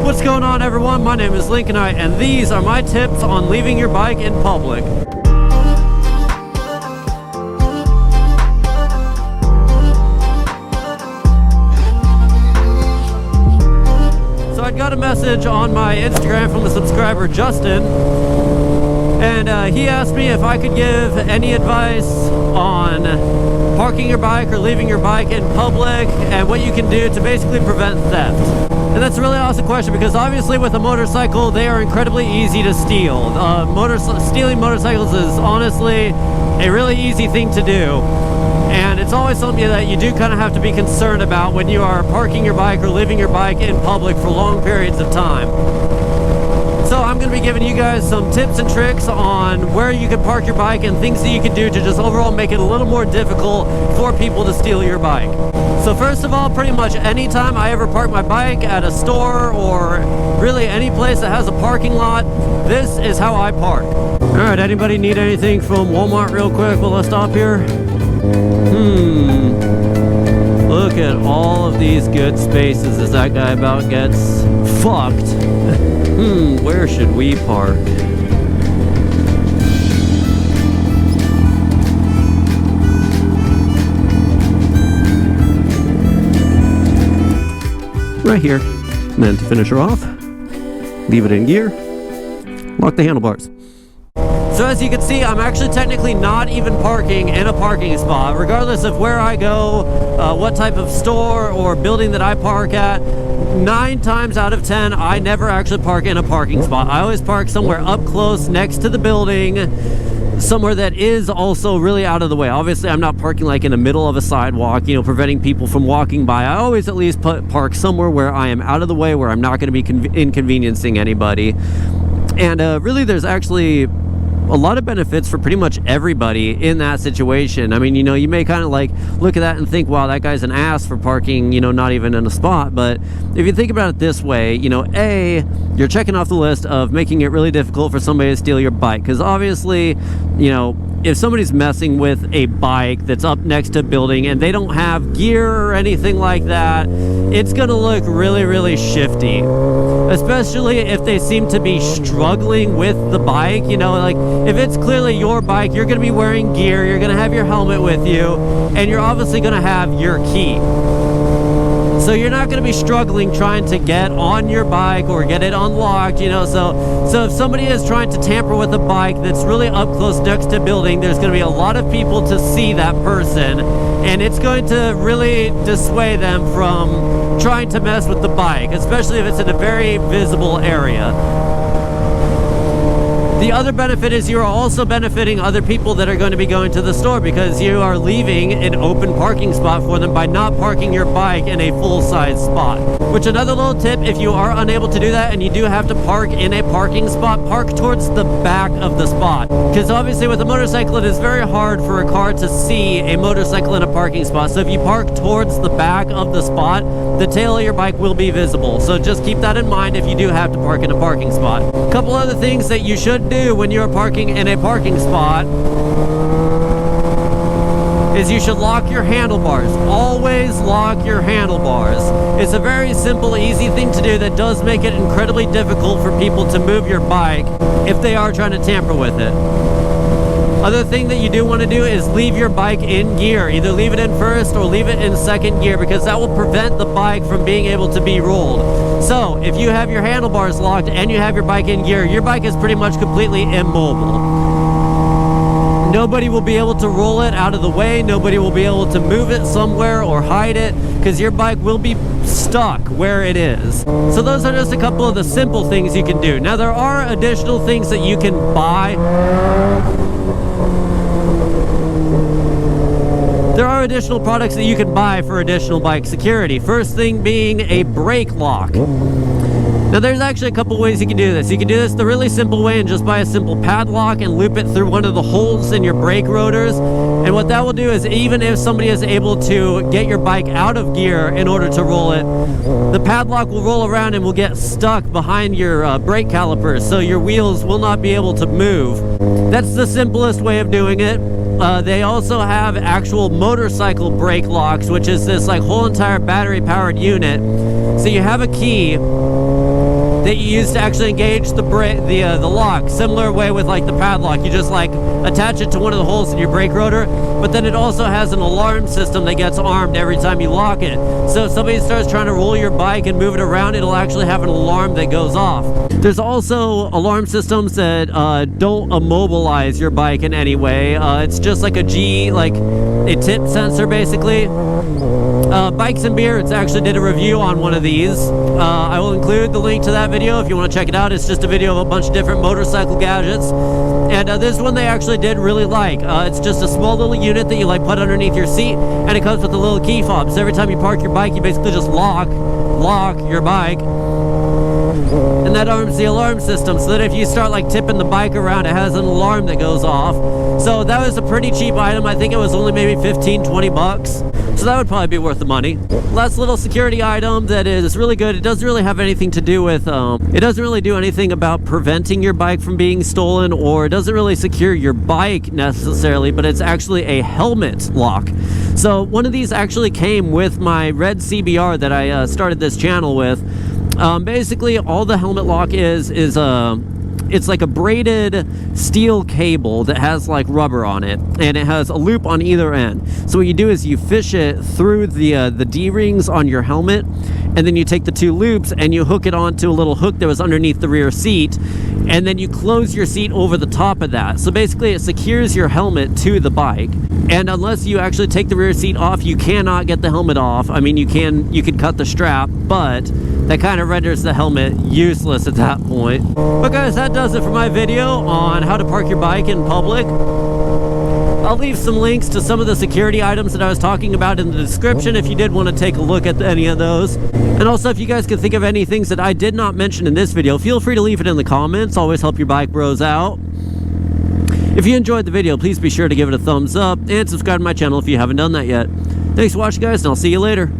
What's going on, everyone? My name is Lincoln Knight, and these are my tips on leaving your bike in public. So I got a message on my Instagram from a subscriber, Justin, and he asked me if I could give any advice on parking your bike or leaving your bike in public and what you can do to basically prevent theft. And that's a really awesome question, because obviously with a motorcycle, they are incredibly easy to steal. Stealing motorcycles is honestly a really easy thing to do. And it's always something that you do kind of have to be concerned about when you are parking your bike or leaving your bike in public for long periods of time. So I'm going to be giving you guys some tips and tricks on where you can park your bike and things that you can do to just overall make it a little more difficult for people to steal your bike. So first of all, pretty much anytime I ever park my bike at a store or really any place that has a parking lot, this is how I park. Alright, anybody need anything from Walmart real quick while I stop here? Look at all of these good spaces as that guy about gets fucked. Where should we park? Right here. And then to finish her off, leave it in gear, lock the handlebars. So as you can see, I'm actually technically not even parking in a parking spot. Regardless of where I go, what type of store or building that I park at, 9 times out of 10, I never actually park in a parking spot. I always park somewhere up close next to the building, somewhere that is also really out of the way. Obviously, I'm not parking like in the middle of a sidewalk, you know, preventing people from walking by. I always at least park somewhere where I am out of the way, where I'm not going to be inconveniencing anybody. And really, there's actually a lot of benefits for pretty much everybody in that situation. I mean, you know, you may kind of like look at that and think, wow, that guy's an ass for parking, you know, not even in a spot. But if you think about it this way, you know, A, you're checking off the list of making it really difficult for somebody to steal your bike. Because obviously, you know, if somebody's messing with a bike that's up next to a building and they don't have gear or anything like that, it's gonna look really, really shifty. Especially if they seem to be struggling with the bike. You know, like if it's clearly your bike, you're gonna be wearing gear, you're gonna have your helmet with you, and you're obviously gonna have your key. So you're not going to be struggling trying to get on your bike or get it unlocked, you know. So if somebody is trying to tamper with a bike that's really up close next to a building, there's going to be a lot of people to see that person, and it's going to really dissuade them from trying to mess with the bike, especially if it's in a very visible area. The other benefit is you are also benefiting other people that are going to be going to the store, because you are leaving an open parking spot for them by not parking your bike in a full-size spot. Which, another little tip, if you are unable to do that and you do have to park in a parking spot, park towards the back of the spot. Because obviously with a motorcycle, it is very hard for a car to see a motorcycle in a parking spot. So if you park towards the back of the spot, the tail of your bike will be visible. So just keep that in mind if you do have to park in a parking spot. A couple other things that you should do when you're parking in a parking spot is you should lock your handlebars. Always lock your handlebars. It's a very simple, easy thing to do that does make it incredibly difficult for people to move your bike if they are trying to tamper with it. Other thing that you do want to do is leave your bike in gear. Either leave it in first or leave it in second gear, because that will prevent the bike from being able to be rolled. So if you have your handlebars locked and you have your bike in gear, your bike is pretty much completely immobile. Nobody will be able to roll it out of the way. Nobody will be able to move it somewhere or hide it, because your bike will be stuck where it is. So those are just a couple of the simple things you can do. Now, there are additional things that you can buy. There are additional products that you can buy for additional bike security. First thing being a brake lock. Now, there's actually a couple ways you can do this. You can do this the really simple way and just buy a simple padlock and loop it through one of the holes in your brake rotors. And what that will do is, even if somebody is able to get your bike out of gear in order to roll it, the padlock will roll around and will get stuck behind your brake calipers, so your wheels will not be able to move. That's the simplest way of doing it. They also have actual motorcycle brake locks, which is this like whole entire battery powered unit. So you have a key that you use to actually engage the lock. Similar way with like the padlock, you just like attach it to one of the holes in your brake rotor, but then it also has an alarm system that gets armed every time you lock it. So if somebody starts trying to roll your bike and move it around, it'll actually have an alarm that goes off. There's also alarm systems that don't immobilize your bike in any way. It's just like a tip sensor basically. Bikes and Beards actually did a review on one of these. I will include the link to that video if you want to check it out. It's just a video of a bunch of different motorcycle gadgets, and this one they actually did really like. It's just a small little unit that you like put underneath your seat, and it comes with a little key fob. So every time you park your bike, you basically just lock your bike, and that arms the alarm system, so that if you start like tipping the bike around, it has an alarm that goes off. So that was a pretty cheap item. I think it was only maybe 15-20 bucks. So that would probably be worth the money. Last little security item that is really good. It doesn't really have anything to do with, it doesn't really do anything about preventing your bike from being stolen, or it doesn't really secure your bike necessarily, but it's actually a helmet lock. So one of these actually came with my red CBR that I started this channel with. Basically all the helmet lock is it's like a braided steel cable that has like rubber on it, and it has a loop on either end. So what you do is you fish it through the D-rings on your helmet, and then you take the two loops and you hook it onto a little hook that was underneath the rear seat, and then you close your seat over the top of that. So basically it secures your helmet to the bike, and unless you actually take the rear seat off, you cannot get the helmet off. I mean, you could cut the strap, but that kind of renders the helmet useless at that point. But guys, that does it for my video on how to park your bike in public. I'll leave some links to some of the security items that I was talking about in the description if you did want to take a look at any of those. And also, if you guys can think of any things that I did not mention in this video, feel free to leave it in the comments. Always help your bike bros out. If you enjoyed the video, please be sure to give it a thumbs up and subscribe to my channel if you haven't done that yet. Thanks for watching, guys, and I'll see you later.